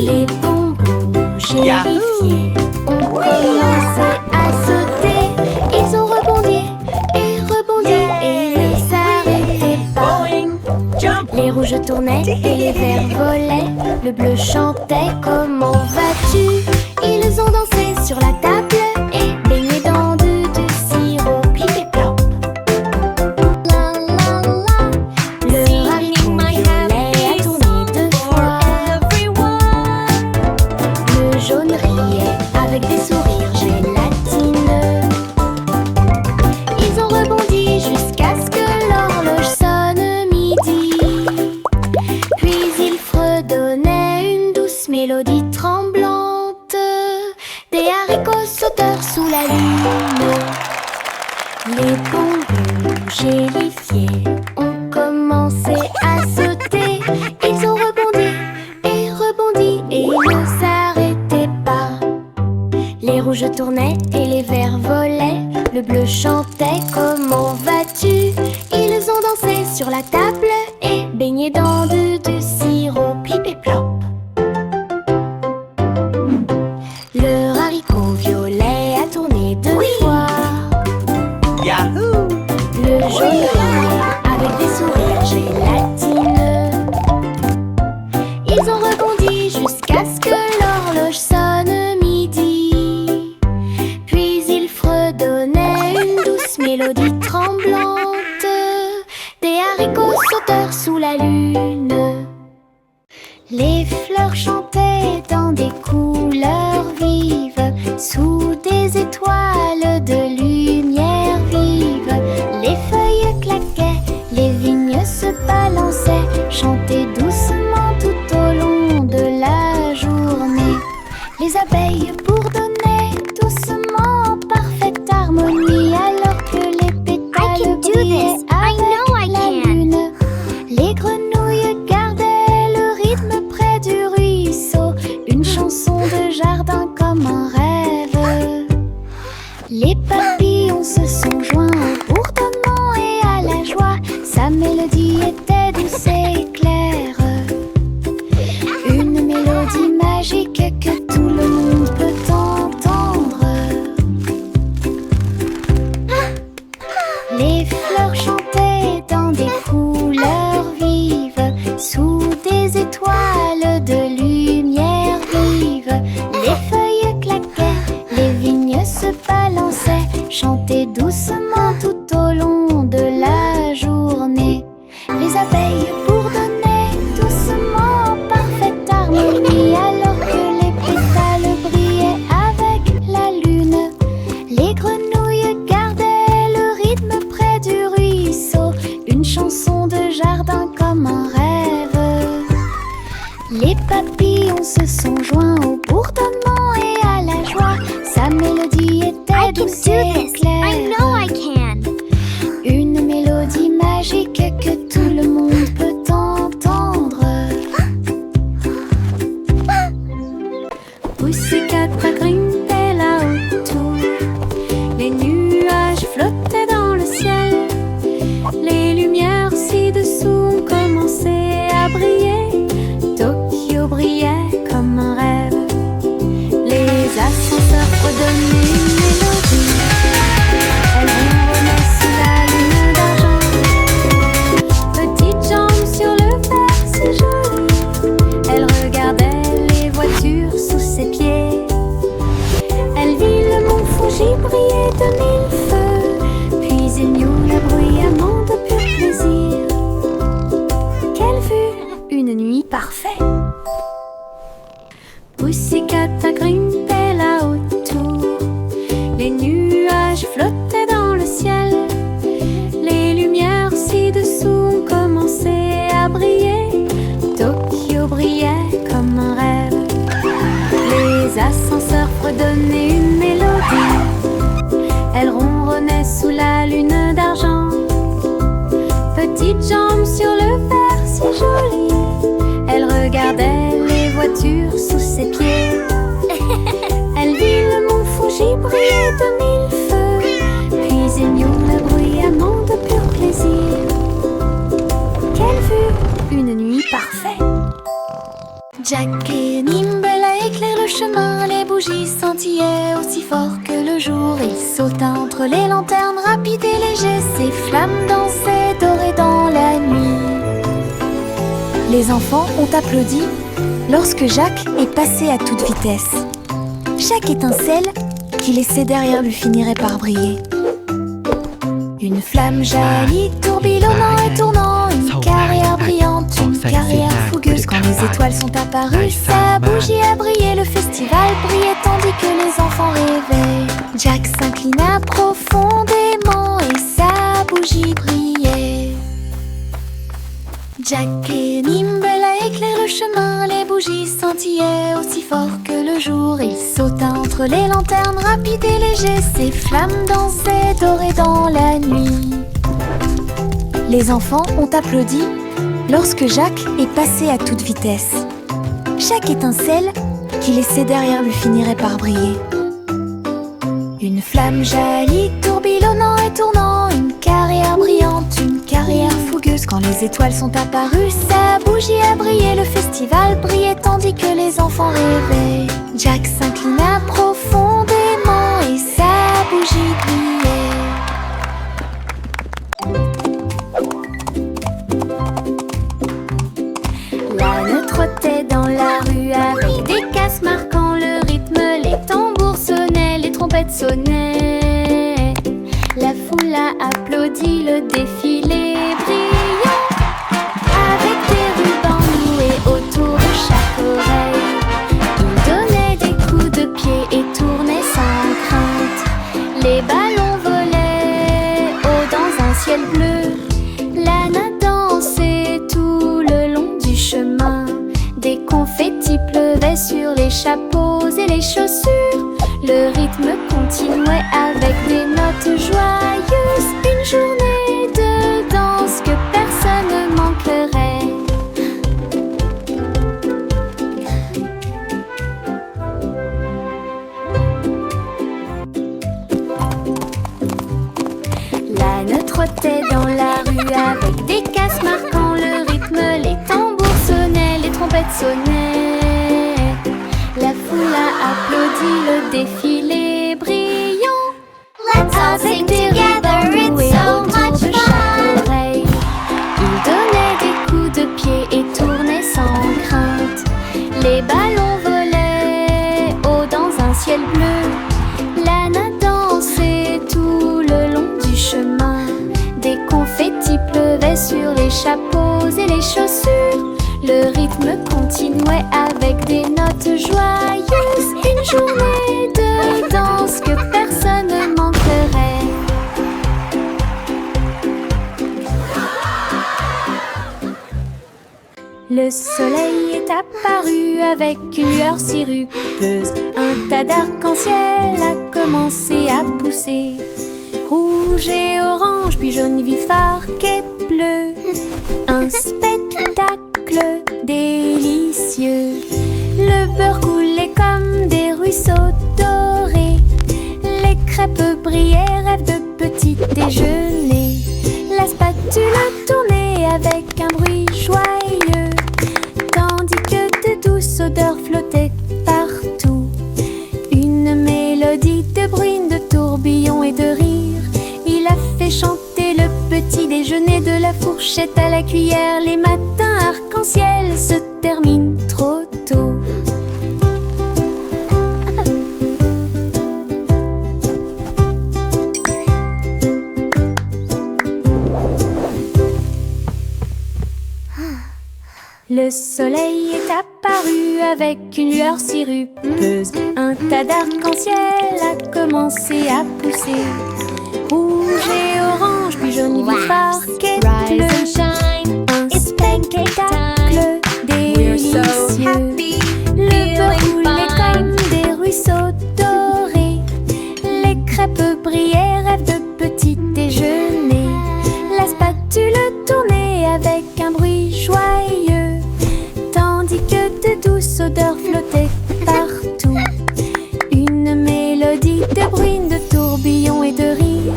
Les bonbons gélifiés ont commencé à sauter. Ils ont rebondi et ne s'arrêtaient pas. Les rouges tournaient et les verts volaient. Le bleu chantait « Comment vas-tu ?» Ils ont dansé sur la table et baigné dans du sirop. Plip et plop. La la la. Le haricot violet a tourné 2 fois. Le jaune riait avec des sourires gélatineux. Ils ont rebondi jusqu'à ce que l'horloge sonne midi. Puis ils fredonnaient une douce mélodie tremblante. Des haricots sauteurs sous la lune. Les bonbons gélifiés ont commencé à sauter. Ils ont rebondi et ne s'arrêtaient pas. Les rouges tournaient et les verts volaient. Le bleu chantait « Comment vas-tu ?» Ils ont dansé sur la table et baigné dans du sirop. Plip et plop. Le haricot violet a tourné 2 fois. Yahoo! Le jaune riait avec des sourires gélatineux. Ils ont rebondi jusqu'à ce que l'horloge sonne midi. Puis ils fredonnaient une douce mélodie tremblante. Des haricots sauteurs sous la lune. Les fleurs chantaient dans des couleurs vives, sous des étoiles de lumière vive. Les feuilles claquaient, les vignes se balançaient, chantaient doucement tout au long de la journée. Les abeilles bourdonnaient doucement en parfaite harmonie, alors que les pétales brillaient avec la lune. Les grenouilles gardaient le rythme près du ruisseau, une chanson de jardin comme un rêve. Les papillons se sont joints au bourdonnement et à la joie. Sa mélodie était douce et claire, une mélodie magique que tout le monde peut entendre. Les fleurs chantaient dans des couleurs vives, sous des étoiles de lumière vive. Les feuilles claquaient, les vignes se balançaient, chantaient doucement tout au long de la journée. Les abeilles bourdonnaient doucement en parfaite harmonie, alors que les pétales brillaient avec la lune. Les grenouilles gardaient le rythme près du ruisseau, une chanson de jardin comme un rêve. Les papillons se sont joints au bourdonnement et à la joie. Sa mélodie était douce et claire, une mélodie magique que tout le monde peut entendre. Pussycat a grimpé là-autour. Les nuages flottaient dans le ciel. Les lumières ci-dessous ont commencé à briller. Tokyo brillait comme un rêve. Les ascenseurs redonnaient une mélodie. Elle ronronnait sous la lune d'argent. Petite jambe sur le verre, si jolie. Elle regardait les voitures sous ses pieds. Elle vit le mont Fuji briller de 1000 feux. Puis il y eut le bruyamment de pur plaisir. Quelle vue! Une nuit parfaite. Pussycat a grimpé là-autour. Les nuages flottaient dans le ciel. Les lumières ci-dessous ont commencé à briller. Tokyo brillait comme un rêve. Les ascenseurs fredonnaient une mélodie. Elle ronronnait sous la lune d'argent. Petite jambe sur le verre, si jolie. Elle regardait les voitures sous ses pieds. Elle vit le mont Fuji briller de 1000 feux. Puis il y eut le bruyamment de pur plaisir. Quelle vue! Une nuit parfaite. Jack et Nemo chemin, les bougies scintillaient aussi fort que le jour. Il sauta entre les lanternes, rapide et léger, ses flammes dansaient dorées dans la nuit. Les enfants ont applaudi lorsque Jacques est passé à toute vitesse. Chaque étincelle qu'il laissait derrière lui finirait par briller. Une flamme jaillit, tourbillonnant et tournant, une carrière brillante, une carrière fougueuse. Quand les étoiles sont apparues, sa bougie a brillé, le festival brillait tandis que les enfants rêvaient. Jack s'inclina profondément et sa bougie brillait. Jack et Nimble éclairent le chemin, les bougies scintillaient aussi fort que le jour. Il sauta entre les lanternes, rapide et léger, ses flammes dansaient dorées dans la nuit. Les enfants ont applaudi lorsque Jacques est passé à toute vitesse. Chaque étincelle qu'il laissait derrière lui finirait par briller. Une flamme jaillit, tourbillonnant et tournant, une carrière brillante, une carrière fougueuse. Quand les étoiles sont apparues, sa bougie a brillé, le festival brillait tandis que les enfants rêvaient. Jack s'inclina profondément et sa bougie brillait. L'âne trottait dans la rue avec des casses marquant le rythme, les tambours sonnaient, les trompettes sonnaient. La foule a applaudi le défilé brillant, avec des rubans noués autour de chaque oreille. Il donnait des coups de pied et tournait sans crainte. Les ballons volaient haut dans un ciel bleu. L'âne a dansé tout le long du chemin. Des confettis pleuvaient sur les chapeaux et les chaussures. Le rythme continuait avec des notes joyeuses. Une journée de danse que personne ne manquerait. L'âne trottait dans la rue avec des casses marquant le rythme. Les tambours sonnaient, les trompettes sonnaient. La foule a applaudi le défilé brillant. Let's all sing together, it's so much fun. Il donnait des coups de pied et tournait sans crainte. Les ballons volaient haut dans un ciel bleu. L'âne a dansé tout le long du chemin. Des confettis pleuvaient sur les chapeaux et les chaussures. Le rythme continuait avec des notes joyeuses. Une journée de danse que personne ne manquerait. Le soleil est apparu avec une lueur si rugueuse. Un tas d'arc-en-ciel a commencé à pousser. Rouge et orange, puis jaune vif, arc et bleu. Un spectacle délicieux. Le beurre coulait comme des ruisseaux dorés. Les crêpes brillaient, rêve de petit déjeuner. La spatule tournait avec un bruit joyeux, tandis que de douces odeurs flottaient partout. Une mélodie de bruine, de tourbillons et de rires. Il a fait chanter le petit déjeuner, de la fourchette à la cuillère. Les matins arc-en-ciel se terminent trop tôt. Le soleil est apparu avec une lueur si rugueuse. Un tas d'arc-en-ciel a commencé à pousser. Rouge et orange, puis jaune vif, arc et bleu. Un spectacle délicieux. Le beurre coulait comme des ruisseaux dorés. Les crêpes brillaient, rêve de petit déjeuner. La spatule tournait avec un bruit joyeux, tandis que de douces odeurs flottaient partout. Une mélodie de bruine, de tourbillons et de rires.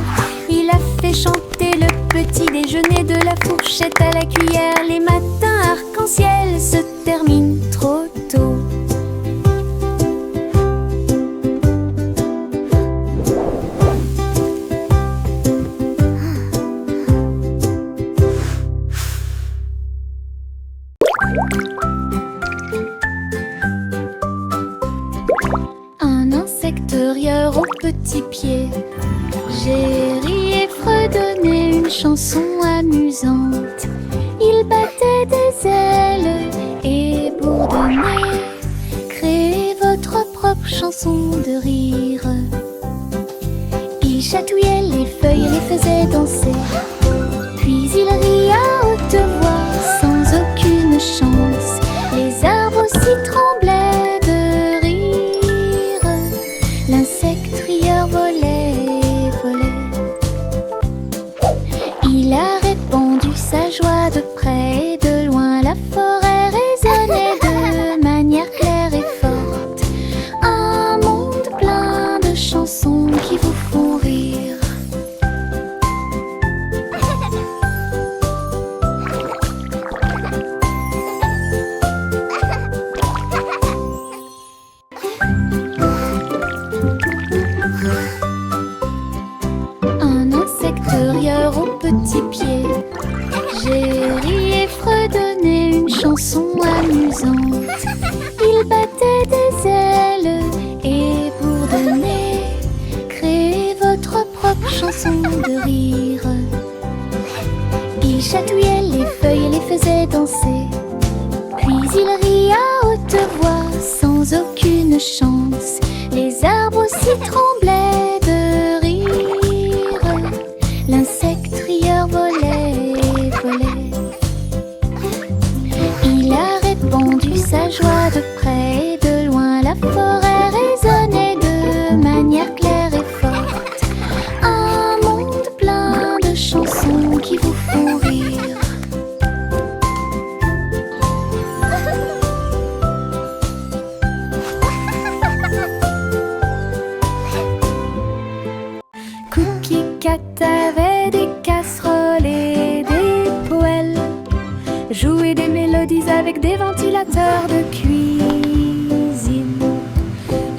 Il a fait chanter le petit déjeuner, de la fourchette à la cuillère. Les matins arc-en-ciel se terminent trop tôt. petits pieds. J'ai ri et fredonné une chanson amusante. Il battait des ailes et bourdonnait. Créez votre propre chanson de rire. Il chatouillait les feuilles et les faisait danser. Puis il rit à haute voix sans aucune chance. Les arbres aussi tremblaient de rire. L'insecte rieur volait, volait. Il a répandu sa joie de près et de loin. La forêt résonnait de manière claire et forte. Un monde plein de chansons qui vous font rire. Un insecte rieur aux petits pieds. J'ai ri et fredonné une chanson amusante. Il battait des ailes et bourdonnait. Créez votre propre chanson de rire. Il chatouillait les feuilles et les faisait danser. Puis il rit à haute voix sans aucune chance. Les arbres aussi tremblaient de rire. L'insecte rieur volait, volait. Il a répandu sa joie de près et de loin. La forêt résonnait de manière claire et forte. Un monde plein de chansons qui vous font rire. Cookie Cat avait des casseroles et des poêles. Jouait des mélodies avec des ventilateurs de cuisine.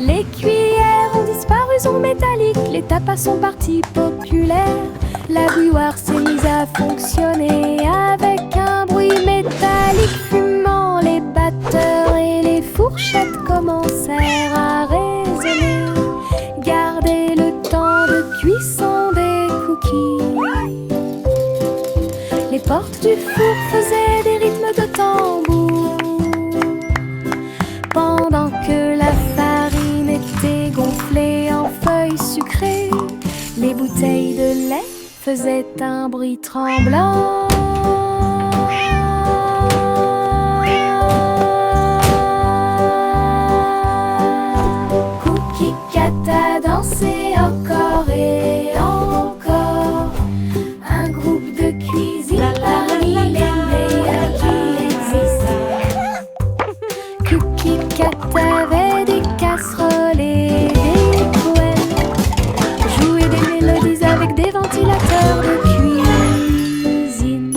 Les cuillères ont disparu, sont métalliques. Les tapas sont partis populaires. La bouilloire s'est mise à fonctionner avec un bruit métallique fumant. Les batteurs et les fourchettes commencèrent à résonner. Gardez le temps de cuisson des cookies. Les portes du four faisaient des rythmes de tambour. Pendant que la farine était gonflée en feuilles sucrées, les bouteilles de lait faisaient un bruit tremblant. Cookie Cat a dansé encore et encore. Un groupe de cuisine parmi les meilleurs qui existent. Cookie Cat avait des casseroles et des poêles. Jouait des mélodies avec des ventilateurs de cuisine.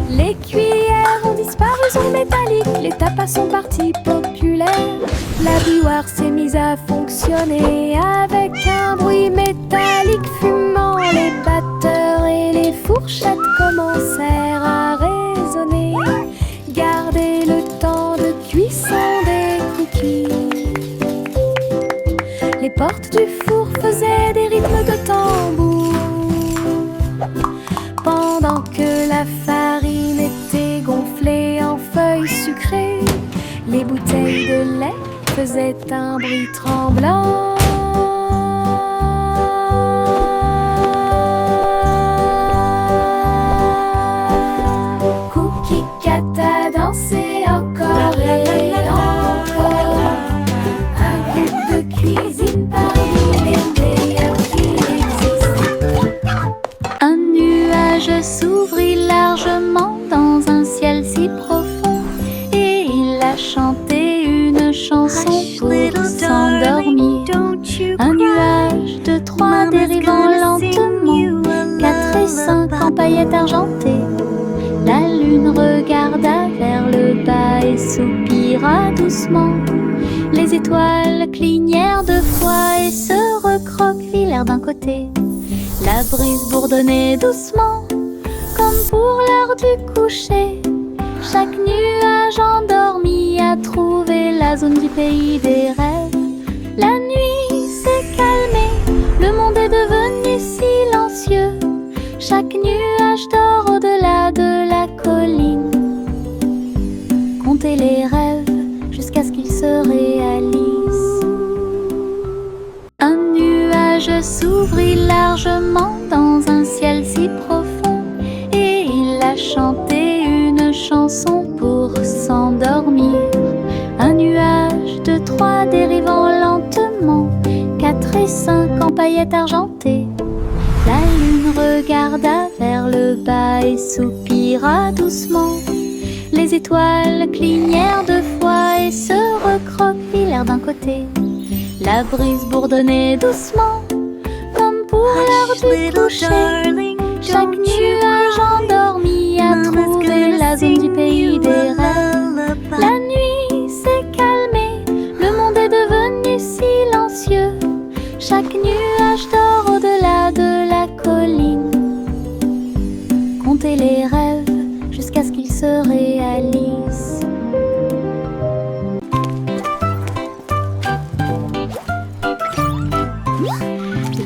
Les cuillères ont disparu, sont métalliques. Les tapas sont partis populaires. La bouilloire s'est mise à fonctionner avec un bruit métallique fumant. Les batteurs et les fourchettes commencèrent à résonner. Gardez le temps de cuisson des cookies. Les portes du four faisaient des rythmes de tambour. Pendant que la farine était gonflée en feuilles sucrées, les bouteilles de lait faisaient un bruit tremblant. Cookie Cat a dansé encore et encore. Un groupe de cuisine parmi les meilleurs qui existent. Un nuage s'ouvrit largement dans un ciel si profond, et il a chanté une chanson pour s'endormir. Un nuage de 3 dérivant lentement, 4 et 5 en paillettes argentées. La lune regarda vers le bas et soupira doucement. Les étoiles clignèrent 2 fois et se recroquevillèrent d'un côté. La brise bourdonnait doucement, comme pour l'heure du coucher. Chaque nuage endormi a trouvé la zone du pays des rêves. La nuit s'est calmée Chaque nuage dort au-delà de la colline. Comptez les rêves jusqu'à ce qu'ils se réalisent. Un nuage s'ouvrit largement dans un ciel si profond, et il a chanté une chanson pour s'endormir. Un nuage de 3 dérivant lentement, 4 et 5 en paillettes argentées. La lune regarda vers le bas et soupira doucement. Les étoiles clignèrent 2 fois et se recroquevillèrent d'un côté. La brise bourdonnait doucement, comme pour l'heure du coucher. Chaque nuage endormi a trouvé la zone du pays des rêves. La nuit s'est calmée, le monde est devenu silencieux. Chaque nuage dort au-delà de la colline. Comptez les rêves jusqu'à ce qu'ils se réalisent.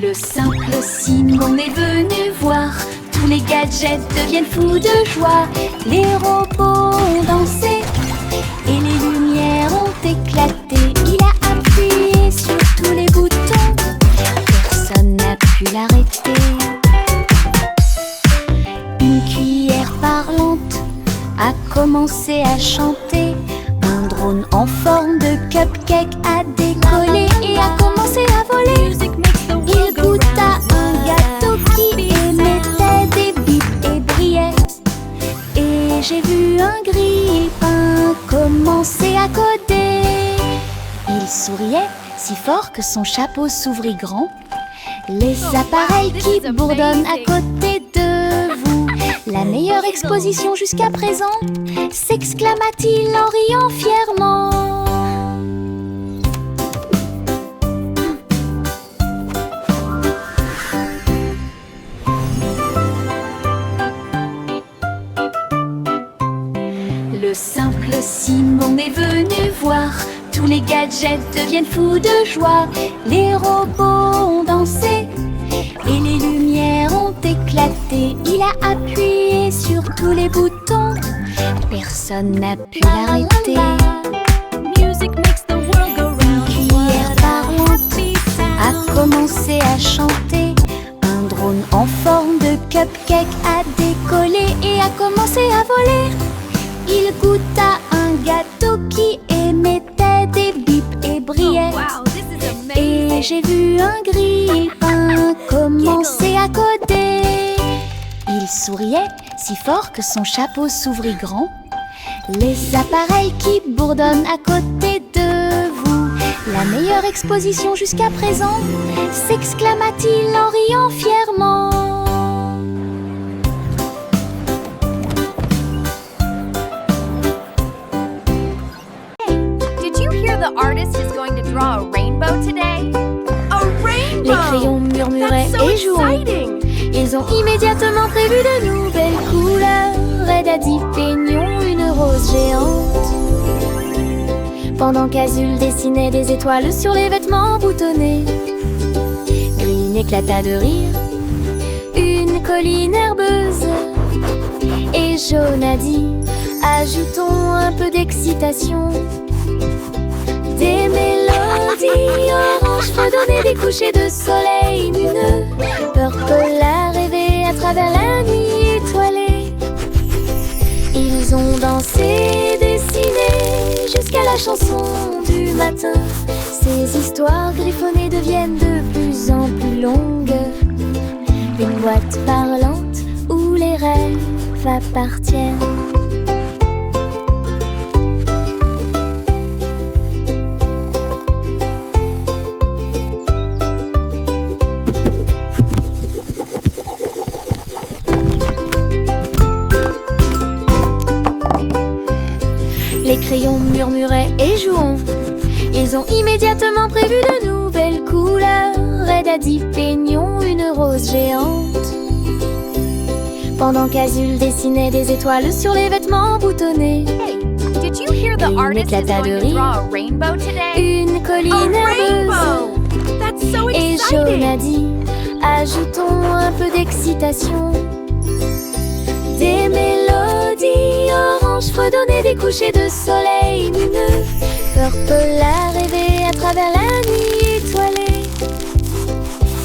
Le simple Simon est venu voir. Tous les gadgets deviennent fous de joie. Les robots ont dansé et les lumières ont éclaté. Il a appuyé sur tous les boutons, personne n'a pu l'arrêter. Une cuillère parlante a commencé à chanter. Un drone en forme de cupcake a décollé et a commencé à voler. Il goûta un gâteau qui émettait des bips et brillait. Et j'ai vu un grille-pain commencer à coder. Il souriait si fort que son chapeau s'ouvrit grand. Les appareils qui bourdonnent à côté de vous. La meilleure exposition jusqu'à présent, s'exclama-t-il en riant fièrement. Le simple Simon est venu voir. Tous les gadgets deviennent fous de joie. Les robots ont dansé et les lumières ont éclaté. Il a appuyé sur tous les boutons, personne n'a pu l'arrêter. Une cuillère parlante a commencé à chanter. Un drone en forme de cupcake a décollé et a commencé à voler. Il goûta un gâteau qui émettait des bips et brillait. Et j'ai vu un grille-pain commencer à coder. Il souriait si fort que son chapeau s'ouvrit grand. Les appareils qui bourdonnent à côté de vous. La meilleure exposition jusqu'à présent, s'exclama-t-il en riant fièrement. The artist is going to draw a rainbow today. A rainbow! Les crayons murmuraient et jouaient. Ils ont immédiatement prévu de nouvelles couleurs. Red a dit peignons une rose géante. Pendant qu'Azul dessinait des étoiles sur les vêtements boutonnés. Green éclata de rire. Une colline herbeuse. Et Jaune a dit ajoutons un peu d'excitation. Des mélodies oranges fredonnaient des couchers de soleil lumineux. Purple a rêvé à travers la nuit étoilée. Ils ont dansé, dessiné jusqu'à la chanson du matin. Ces histoires griffonnées deviennent de plus en plus longues. Une boîte parlante où les rêves appartiennent. Les crayons murmuraient et jouons. Ils ont immédiatement prévu de nouvelles couleurs. Red a dit peignons une rose géante. Pendant qu'Azul dessinait des étoiles sur les vêtements boutonnés. Did you hear the artist is going to draw a rainbow today? Une colline herbeuse. That's so Et exciting! Jaune a dit ajoutons un peu d'excitation. Des mélodies oranges fredonnaient des couchers de soleil lumineux. Purple a rêvé à travers la nuit étoilée.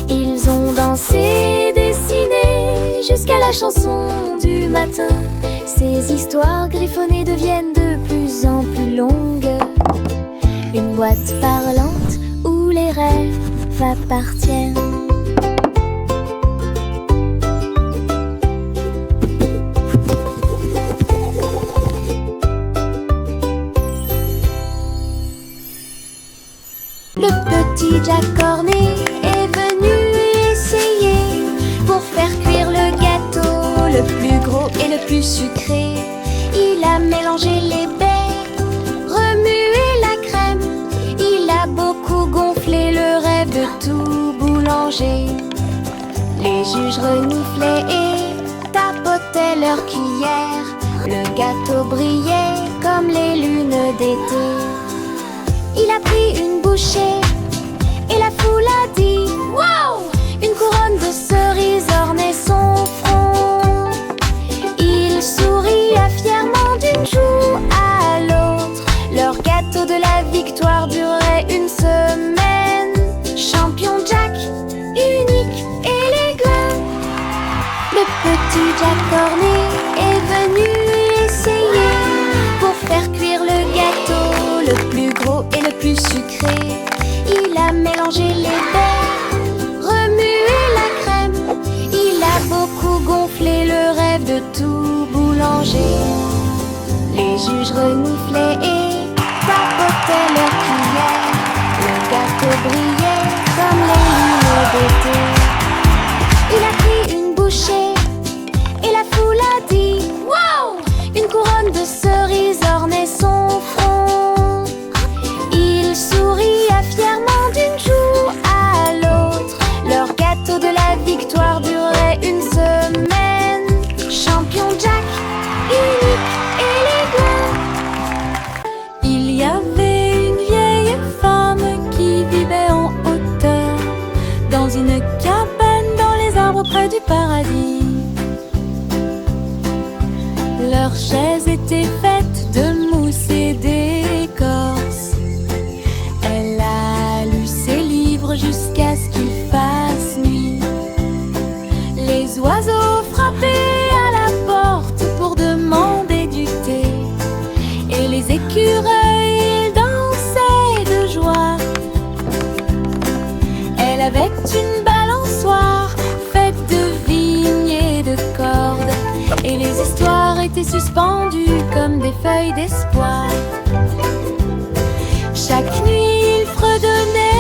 Ils ont dansé, dessiné jusqu'à la chanson du matin. Ces histoires griffonnées deviennent de plus en plus longues. Une boîte parlante où les rêves appartiennent. Le petit Jack Cornet est venu essayer pour faire cuire le gâteau le plus gros et le plus sucré. Il a mélangé les baies, remué la crème. Il a beaucoup gonflé le rêve de tout boulanger. Les juges reniflaient et tapotaient leurs cuillères. Le gâteau brillait comme les lunes d'été. Il a pris une bouchée et la foule a dit wow! Une couronne de cerises ornait son front. Il souria fièrement d'une joue à l'autre. Leur gâteau de la victoire durait une semaine. Champion Jack, unique, élégant. Le petit Jack Cornet est venu essayer pour faire cuire le gâteau le plus gros et le plus sucré. Il a mélangé les baies, remué la crème. Il a beaucoup gonflé le rêve de tout boulanger. Les juges reniflaient et tapotaient leurs cuillères. Le gâteau brillait comme les lunes d'été. Il a pris une bouchée et la foule a dit wow! Une couronne de cerises ornait son front. Il souria fièrement d'une joue à l'autre. Leur gâteau de la victoire durait une semaine. Champion Jack, unique, élégant. Il y avait une vieille femme qui vivait en hauteur, dans une cabane dans les arbres près du paradis. Leurs chaises étaient faites de mousse et d'écorce. Elle a lu ses livres jusqu'à ce qu'il fasse nuit. Les oiseaux frappaient à la porte pour demander du thé. Et les écureuils dansaient de joie. Elle avait une balançoire faite de vignes et de cordes. Et les histoires étaient suspendues comme des feuilles d'espoir. Chaque nuit, il fredonnait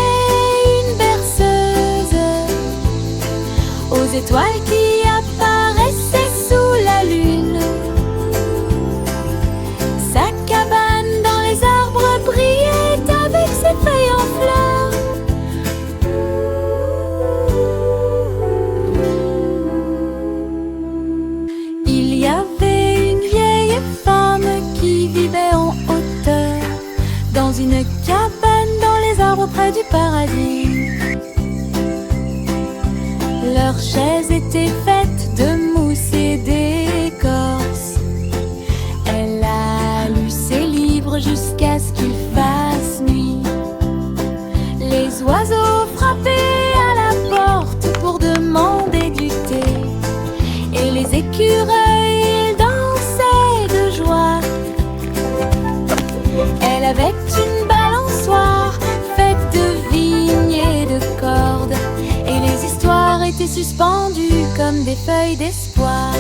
une berceuse aux étoiles qui apparaissaient sous la lune. Sa cabane dans les arbres brillait avec ses feuilles en fleurs. Il y avait une vieille femme qui vivait en hauteur, dans une cabane dans les arbres près du paradis. Leurs chaises étaient faites de mousse et d'écorce. Elle a lu ses livres jusqu'à ce qu'il fasse nuit. Les oiseaux frappaient à la porte pour demander du thé. Et les écureuils dansaient de joie. Elle avait une balançoire faite de vignes et de cordes. Et les histoires étaient suspendues comme des feuilles d'espoir.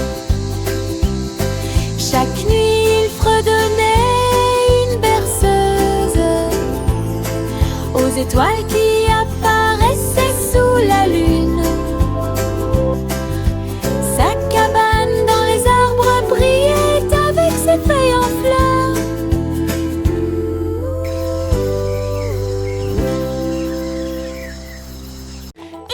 Chaque nuit, il fredonnait une berceuse aux étoiles qui apparaissaient sous la lune. Sa cabane dans les arbres brillait avec ses feuilles en fleurs.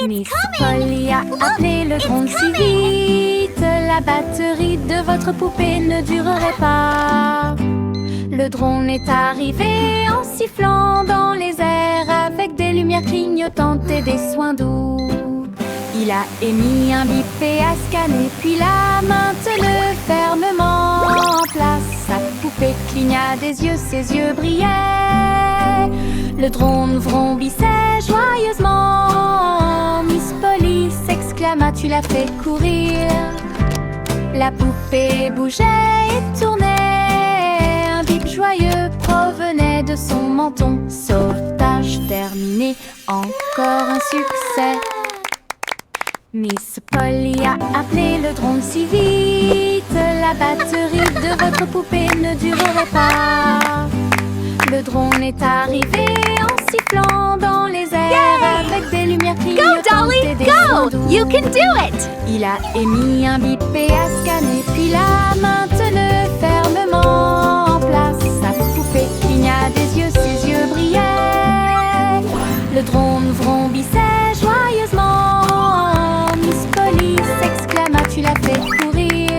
Miss Polly a appelé le drone si vite. La batterie de votre poupée ne durerait pas. Le drone est arrivé en sifflant dans les airs, avec des lumières clignotantes et des soins doux. Il a émis un bip et a scanné, puis la maintene fermement en place. Sa poupée cligna des yeux, ses yeux brillaient. Le drone vrombissait joyeusement. Miss Polly s'exclama, tu l'as fait courir. La poupée bougeait et tournait. Un bip joyeux provenait de son menton. Sauvetage terminé, encore un succès. Miss Polly a appelé le drone si vite. La batterie de votre poupée ne durerait pas. Le drone est arrivé en sifflant dans les airs. Yay! Avec des lumières Go, clignotantes Dolly, et des go! sons doux. You can do it! Il a émis un bip et a scanné, puis la maintene fermement en place. Sa poupée cligna des yeux, ses yeux brillaient. Le drone vrombissait joyeusement. Miss Polly s'exclama, tu l'as fait courir.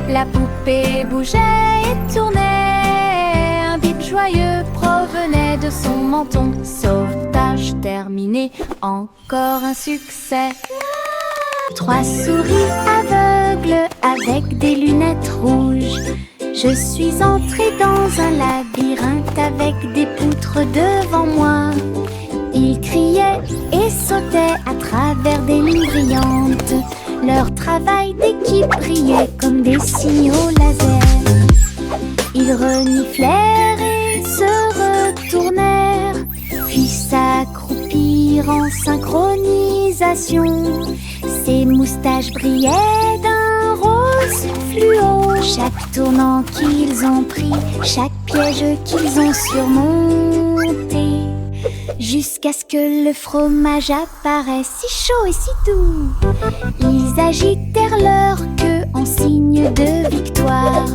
La poupée bougeait et tournait. Un bip joyeux provenait de son menton. Sauvetage terminé, encore un succès. 3 souris aveugles avec des lunettes rouges. Je suis entrée dans un labyrinthe avec des poutres devant moi. Ils criaient et sautaient à travers des lignes brillantes. Leur travail d'équipe brillait comme des signaux laser. Ils reniflèrent et se retournèrent, puis s'accroupirent en synchronisation. Ses moustaches brillaient d'un rose fluo. Chaque tournant qu'ils ont pris, chaque piège qu'ils ont surmonté, jusqu'à ce que le fromage apparaisse si chaud et si doux. Ils agitèrent leur queue en signe de victoire.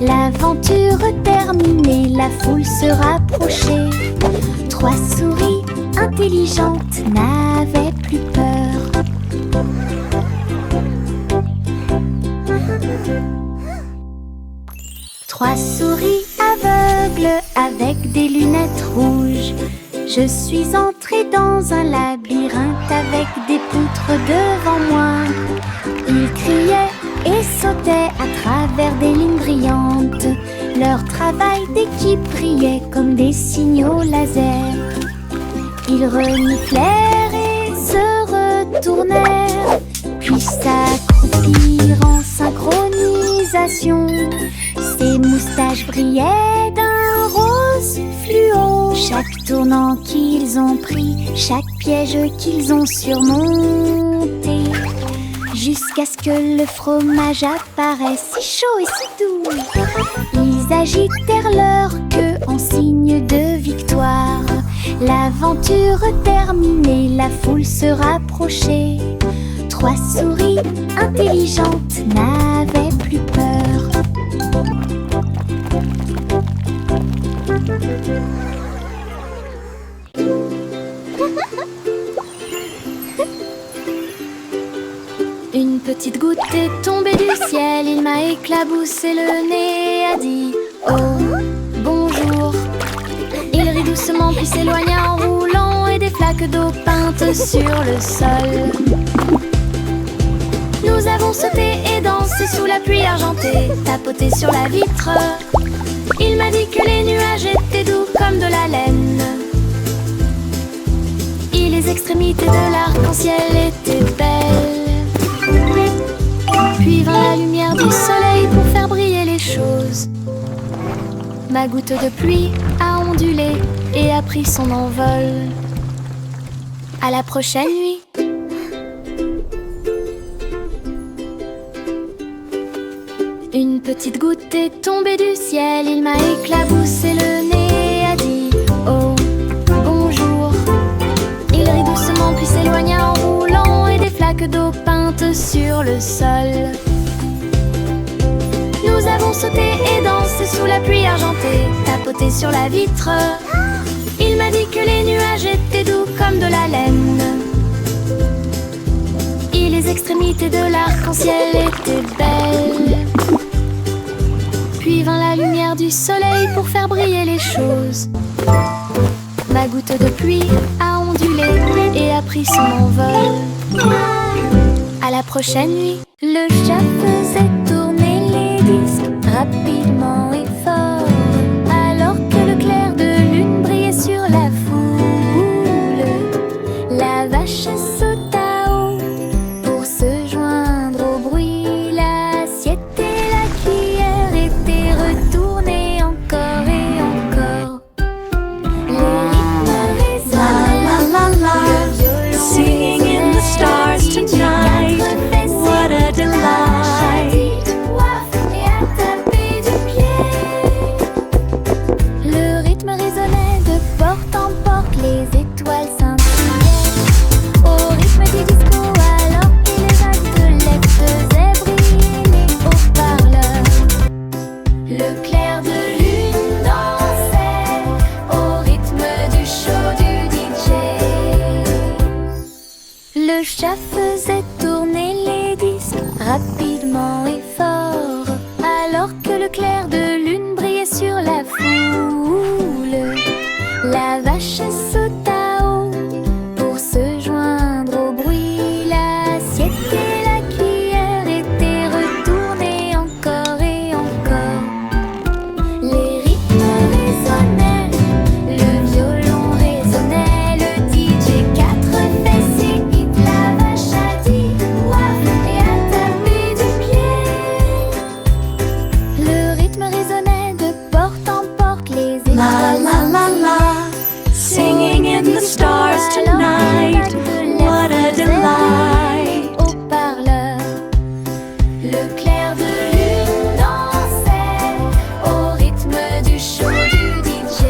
L'aventure terminée, la foule se rapprochait. 3 souris intelligentes n'avaient plus peur. Trois souris aveugles avec des lunettes rouges. Je suis entrée dans un labyrinthe avec des poutres devant moi. Ils criaient et sautaient à travers des lignes brillantes. Leur travail d'équipe brillait comme des signaux laser. Ils reniflèrent et se retournèrent, puis s'accroupirent en synchronisation. Ses moustaches brillaient d'un rose fluo. Chaque tournant qu'ils ont pris, chaque piège qu'ils ont surmonté, jusqu'à ce que le fromage apparaisse si chaud et si doux. Ils agitèrent leur queue en signe de victoire. L'aventure terminée, la foule se rapprochait. 3 souris intelligentes n'avaient plus peur. Une petite goutte est tombée du ciel, il m'a éclaboussé le nez, a dit oh, bonjour. Il rit doucement puis s'éloigna en roulant et des flaques d'eau peintes sur le sol. Nous avons sauté et dansé sous la pluie argentée, tapoté sur la vitre. Il m'a dit que les nuages étaient doux comme de la laine. Et les extrémités de l'arc-en-ciel étaient belles. Puis vint la lumière du soleil pour faire briller les choses. Ma goutte de pluie a ondulé et a pris son envol. À la prochaine nuit. Une petite goutte est tombée du ciel, il m'a éclaboussé le nez, a dit oh, bonjour. Il rit doucement puis s'éloigna en roulant et des flaques d'eau peintes sur le sol. Nous avons sauté et dansé sous la pluie argentée, tapoté sur la vitre. Il m'a dit que les nuages étaient doux comme de la laine. Et les extrémités de l'arc-en-ciel étaient belles. Puis vint la lumière du soleil pour faire briller les choses. Ma goutte de pluie a ondulé et a pris son envol. À la prochaine nuit. Le chat faisait tourner les disques rapidement et fort, alors que le clair de lune brillait sur la foule. La vache sauta haut pour se joindre au bruit. L'assiette et la cuillère étaient retournées encore et encore. Les rythmes résonnaient, le violon Singing in the stars tonight. What a delight. et à taper du pied. Le rythme résonnait de porte en porte, les étoiles scintillaient au rythme du disco, alors que les vagues de lait faisaient briller les haut-parleurs. Le clair de lune dansait au rythme du show du DJ. Le chat faisait tourner les disques rapidement et fort, alors que le clair de lune brillait sur la foule. La vache sauta haut pour se joindre au bruit. L'assiette et la cuillère étaient retournées encore et encore. Les rythmes résonnaient, le violon résonnait, le DJ 4 fessiers hit. La vache a dit ouaf et a tapé du pied. Le rythme résonnait de porte en porte, les étoiles La la la la. Singing in the stars tonight. What a delight. Haut-parleur. Le clair de lune dansait au rythme du show du DJ.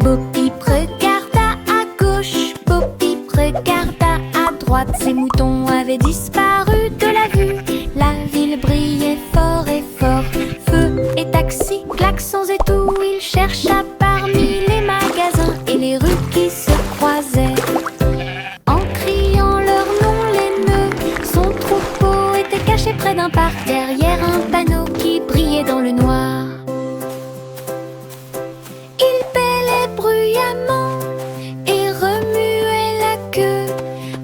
Bo Peep regarda à gauche, Bo Peep regarda à droite. Ces moutons avaient disparu de la vue. La ville brillait fort et fort. Feu et taxis, klaxons et tout. Il chercha parmi les magasins et les rues qui se croisaient. En criant leur nom, les nœuds, son troupeau était caché près d'un parc, derrière un panneau qui brillait dans le noir. Il bêlait bruyamment et remuait la queue,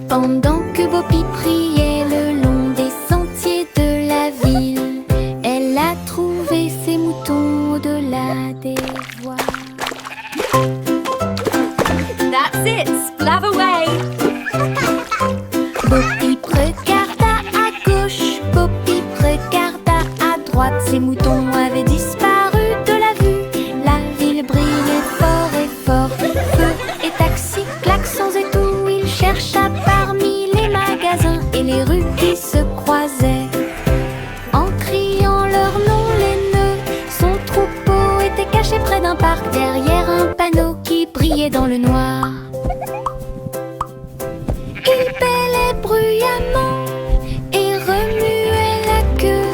pendant que Bo Peep priait le long des sentiers de la ville. Elle a trouvé ses moutons au-delà des voies. That's it. Splav away. Bo Peep regarda à gauche, Bo Peep regarda à droite. Ces moutons avaient disparu de la vue. La ville brillait fort et fort. Feu et taxis, klaxons et tout. Il chercha parmi les magasins et les rues qui se croisaient. En criant leur nom, les nœuds, son troupeau était caché près d'un parc, derrière un panneau qui brillait dans le noir. Il bêlait bruyamment et remuait la queue,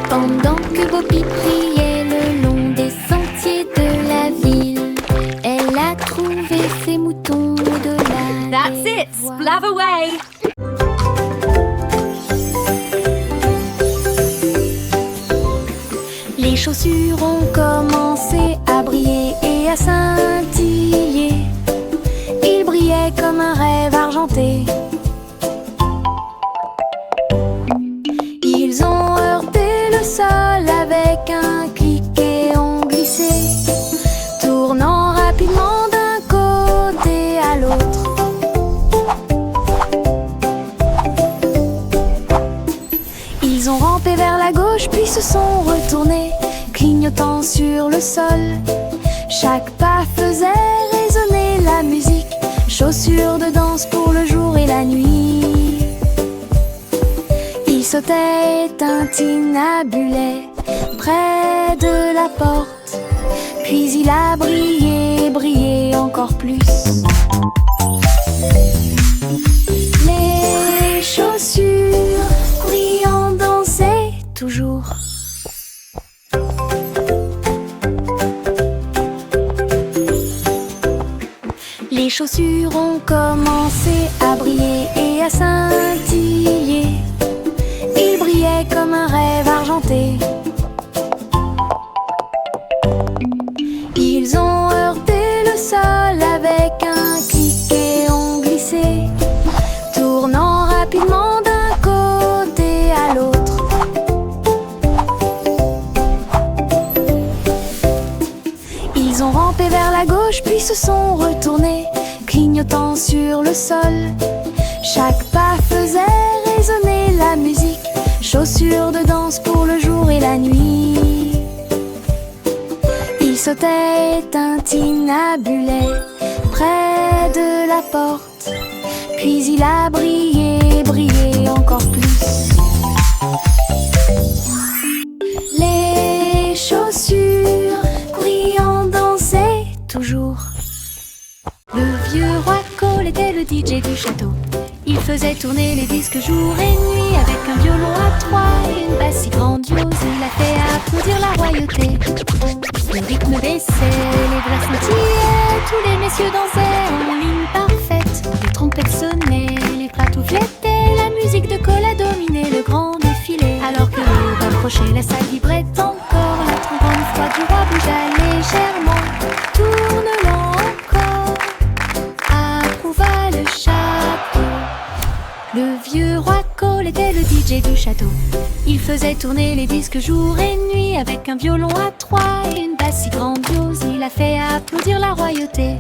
pendant que Bo Peep priait le long des sentiers de la ville. Elle a trouvé ses moutons au-delà That's des it. voies. Splav away. Les chaussures ont commencé à briller et à scintiller. Ils brillaient comme un rêve argenté. Ils ont heurté le sol avec un clic et ont glissé, tournant rapidement d'un côté à l'autre. Ils ont rampé vers la gauche puis se sont retournés, clignotant sur le sol. Chaque pas faisait résonner la musique, chaussures de danse pour le jour et la nuit. Ils sautaient et tintinabulaient près de la porte, puis il a brillé, brillé encore plus. Les chaussures brillant dansaient toujours. Les chaussures ont commencé à briller et à scintiller. Ils brillaient comme un rêve argenté. Ils ont heurté le sol avec Chaque pas faisait résonner la musique, chaussures de danse pour le jour et la nuit. Il sautait, tintinabulait près de la porte, puis il a brillé, brillé encore plus. Les chaussures brillantes dansaient toujours. Le vieux roi Cole était le DJ du château. Il faisait tourner les disques jour et nuit avec un violon à trois et une basse si grandiose. Il a fait applaudir la royauté. Le rythme baissait, les bras scintillaient, tous les messieurs dansaient en ligne parfaite. Les trompettes sonnaient, les pantoufles étaient, la musique de Cole a dominé le grand défilé. Alors que l'aube approchait, la salle vibrait encore. La trombone froide du roi bougea légèrement. Tourne-le encore, approuva le chapeau. Le vieux roi Cole était le DJ du château. Il faisait tourner les disques jour et nuit avec un violon à trois et une basse si grandiose. Il a fait applaudir la royauté.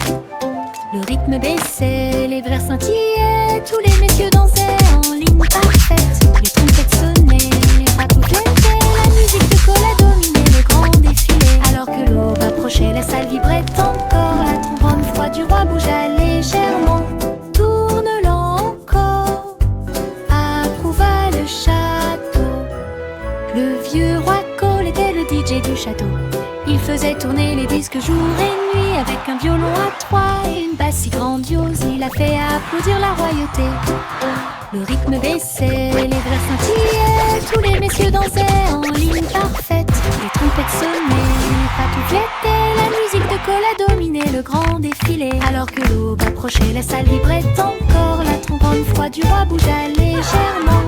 Le rythme baissait, les verres scintillaient, tous les messieurs dansaient en ligne parfaite. Les trompettes sonnaient, les pantoufles étaient, la musique de Cole a dominé le grand défilé. Alors que l'aube approchait, la salle vibrait encore. La trombone froide du roi bougea légèrement. Tourne-le encore, approuva le château. Le vieux roi Cole était le DJ du château. Il faisait tourner les disques jour et nuit avec un violon à trois et une basse si grandiose. Il a fait applaudir la royauté. Le rythme baissait, les verres scintillaient, tous les messieurs dansaient en ligne parfaite. Les trompettes sonnaient, les pantoufles étaient, la musique de Cole a dominé le grand défilé. Alors que l'aube approchait, la salle vibrait encore. La trombone froide du roi bougea légèrement.